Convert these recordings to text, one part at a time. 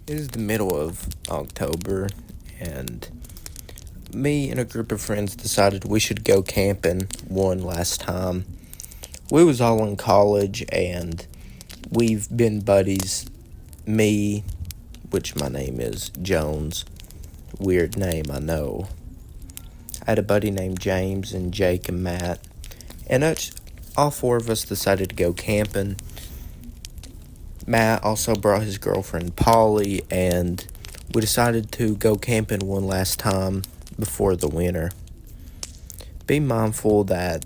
It is the middle of October, and me and a group of friends decided we should go camping one last time. We was all in college, and we've been buddies. Me, which my name is Jones, weird name, I know. I had a buddy named James and Jake and Matt, and all four of us decided to go camping. Matt also brought his girlfriend Polly, and we decided to go camping one last time before the winter. Be mindful that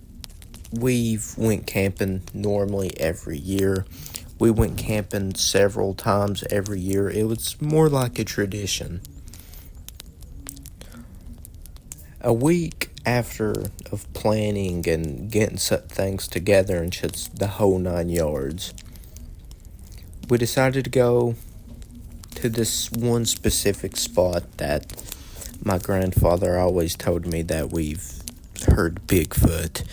we've went camping normally every year. We went camping several times every year. It was more like a tradition. A week after of planning and getting things together and just the whole 9 yards, we decided to go to this one specific spot that my grandfather always told me that we've heard Bigfoot.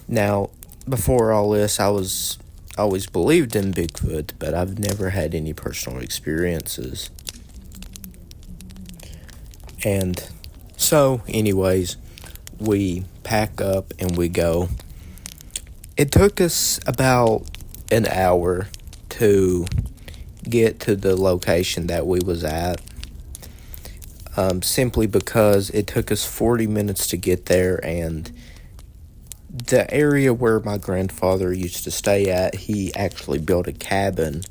Now, before all this, I always believed in Bigfoot, but I've never had any personal experiences. And so, anyways, we pack up and we go. It took us about an hour to get to the location that we was at, simply because it took us 40 minutes to get there, and the area where my grandfather used to stay at, he actually built a cabin,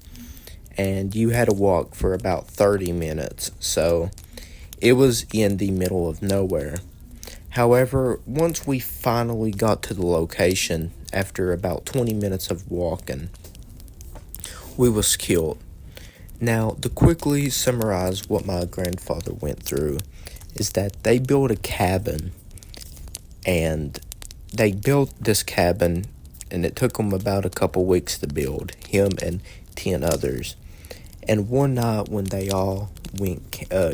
and you had to walk for about 30 minutes, so it was in the middle of nowhere. However, once we finally got to the location, after about 20 minutes of walking, we was killed. Now, to quickly summarize what my grandfather went through is that they built a cabin, and they built this cabin, and it took them about a couple weeks to build, him and 10 others. And one night when they all went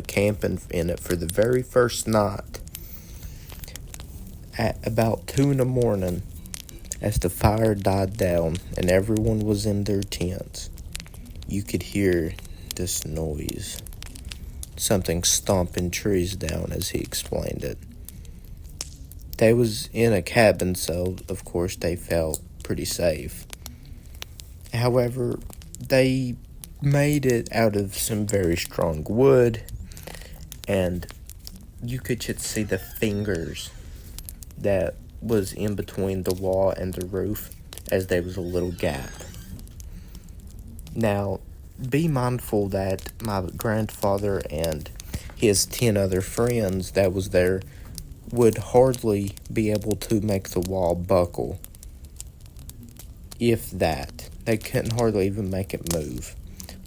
camping in it for the very first night, at about 2 in the morning, as the fire died down and everyone was in their tents, you could hear this noise. Something stomping trees down, as he explained it. They was in a cabin, so of course they felt pretty safe. However, they made it out of some very strong wood, and you could just see the fingers that was in between the wall and the roof, as there was a little gap. Now, be mindful that my grandfather and his 10 other friends that was there would hardly be able to make the wall buckle. If that. They couldn't hardly even make it move.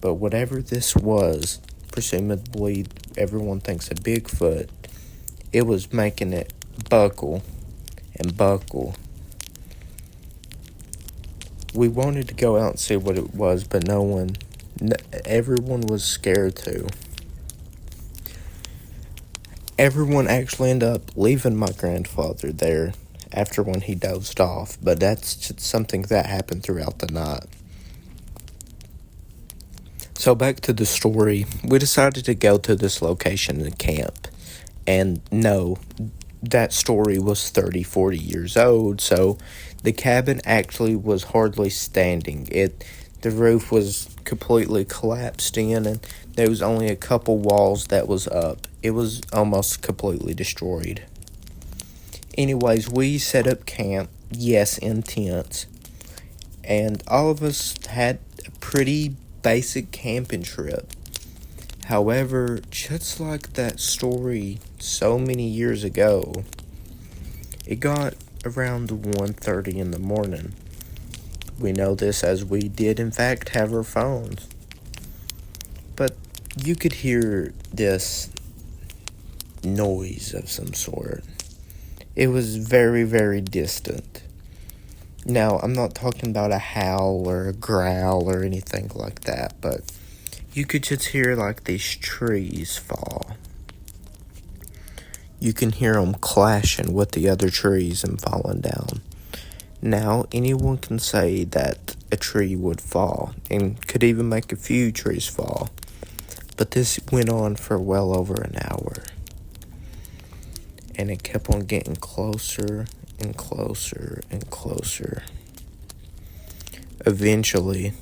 But whatever this was, presumably everyone thinks a Bigfoot, it was making it buckle and buckle. We wanted to go out and see what it was, but everyone was scared to. Everyone actually ended up leaving my grandfather there after when he dozed off, but that's just something that happened throughout the night. So back to the story, we decided to go to this location and camp, and no, that story was 30, 40 years old, so the cabin actually was hardly standing. The roof was completely collapsed in, and there was only a couple walls that was up. It was almost completely destroyed. Anyways, we set up camp, yes, in tents, and all of us had a pretty basic camping trip. However, just like that story so many years ago, it got around 1:30 in the morning. We know this as we did in fact have our phones. But you could hear this noise of some sort. It was very, very distant. Now, I'm not talking about a howl or a growl or anything like that, but you could just hear like these trees fall. You can hear them clashing with the other trees and falling down. Now, anyone can say that a tree would fall, and could even make a few trees fall. But this went on for well over an hour. And it kept on getting closer and closer and closer. Eventually,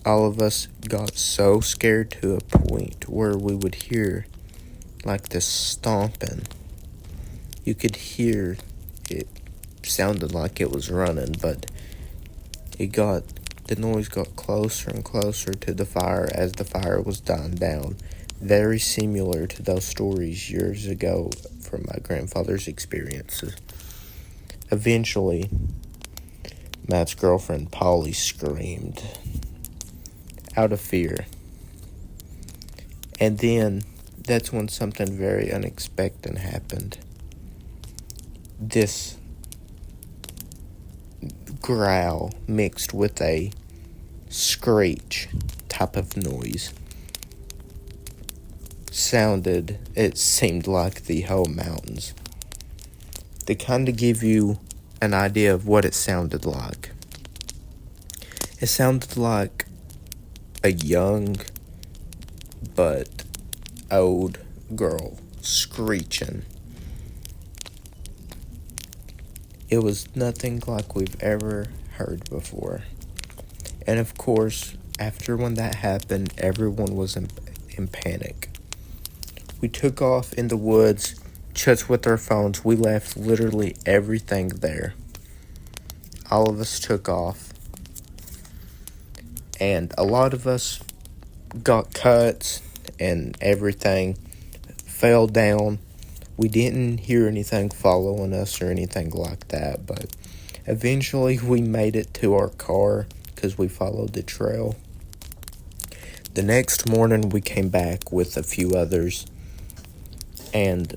all of us got so scared to a point where we would hear like this stomping. You could hear it sounded like it was running, but the noise got closer and closer to the fire as the fire was dying down. Very similar to those stories years ago from my grandfather's experiences. Eventually, Matt's girlfriend Polly screamed out of fear. And then that's when something very unexpected happened. This growl mixed with a screech type of noise it seemed like the whole mountains. To kind of give you an idea of what it sounded like. It sounded like a young but old girl screeching. It was nothing like we've ever heard before. And of course, after when that happened, everyone was in panic. We took off in the woods, just with our phones. We left literally everything there. All of us took off. And a lot of us got cuts and everything, fell down. We didn't hear anything following us or anything like that, but eventually we made it to our car because we followed the trail. The next morning we came back with a few others, and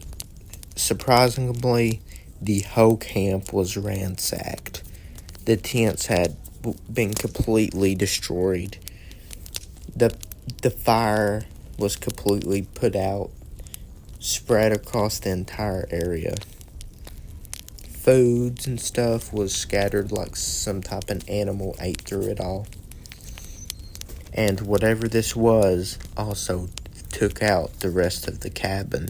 surprisingly, the whole camp was ransacked. The tents had been completely destroyed. The fire was completely put out, spread across the entire area. Foods and stuff was scattered like some type of animal ate through it all. And whatever this was also took out the rest of the cabin.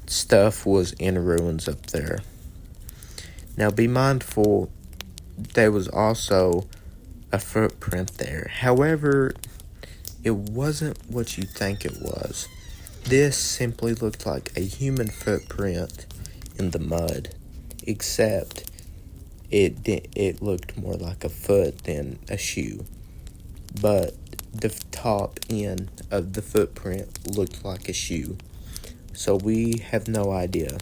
Stuff was in ruins up there. Now be mindful, there was also a footprint there. However, it wasn't what you think it was. This simply looked like a human footprint in the mud, except it looked more like a foot than a shoe. But the top end of the footprint looked like a shoe. So we have no idea.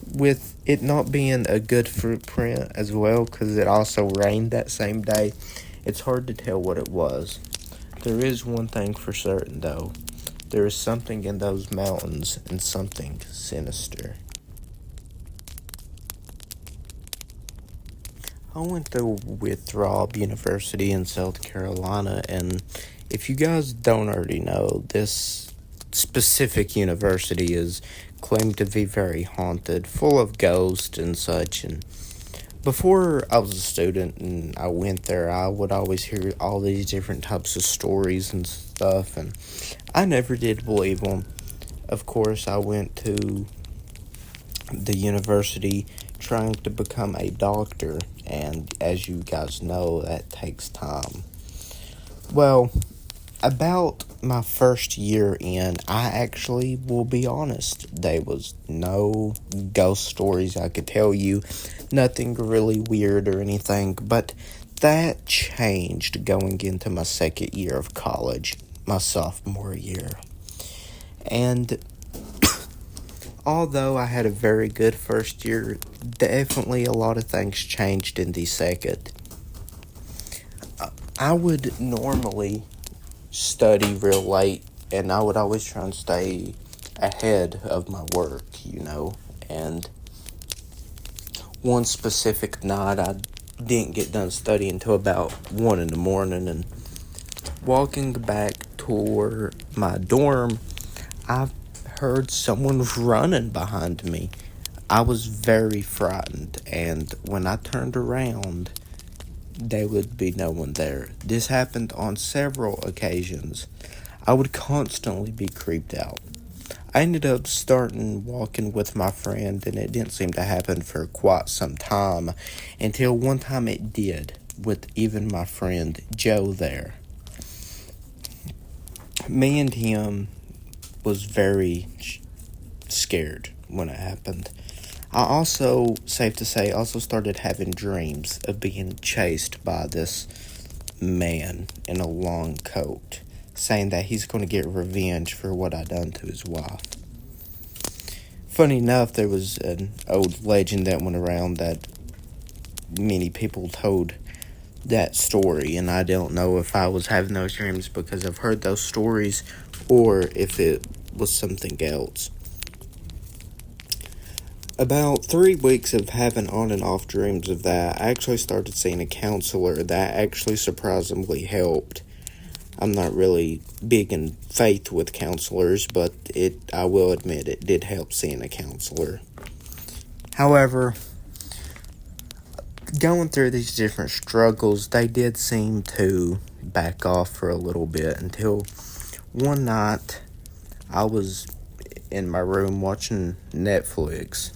With it not being a good footprint as well, because it also rained that same day, it's hard to tell what it was. There is one thing for certain, though. There is something in those mountains and something sinister. I went to Winthrop University in South Carolina, and if you guys don't already know, this specific university is claimed to be very haunted, full of ghosts and such. And before I was a student and I went there, I would always hear all these different types of stories and stuff, and I never did believe them. Of course, I went to the university trying to become a doctor, and as you guys know, that takes time. Well, about my first year in, I actually will be honest, there was no ghost stories I could tell you, nothing really weird or anything, but that changed going into my second year of college, my sophomore year. And although I had a very good first year, definitely a lot of things changed in the second. I would normally study real late, and I would always try and stay ahead of my work, and one specific night I didn't get done studying until about 1 in the morning, and walking back toward my dorm, I heard someone running behind me. I was very frightened, and when I turned around, there would be no one there. This happened on several occasions. I would constantly be creeped out. I ended up starting walking with my friend, and it didn't seem to happen for quite some time until one time it did, with even my friend Joe there. Me and him was very scared when it happened. I also, safe to say, also started having dreams of being chased by this man in a long coat, saying that he's going to get revenge for what I done to his wife. Funny enough, there was an old legend that went around that many people told that story, and I don't know if I was having those dreams because I've heard those stories or if it was something else. About 3 weeks of having on and off dreams of that, I actually started seeing a counselor that actually surprisingly helped. I'm not really big in faith with counselors, but I will admit it did help seeing a counselor. However, going through these different struggles, they did seem to back off for a little bit until one night I was in my room watching Netflix,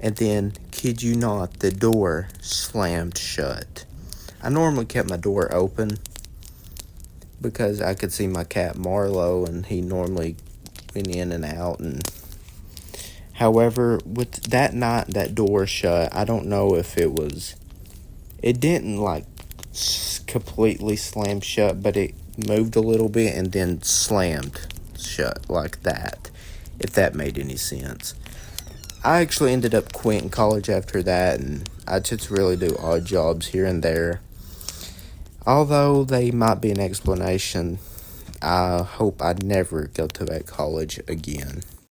and then, kid you not, the door slammed shut. I normally kept my door open because I could see my cat Marlo, and he normally went in and out. And however, with that night, that door shut. I don't know if it didn't like completely slam shut, but it moved a little bit and then slammed shut like that, if that made any sense. I actually ended up quitting college after that, and I just really do odd jobs here and there. Although they might be an explanation, I hope I never go to that college again.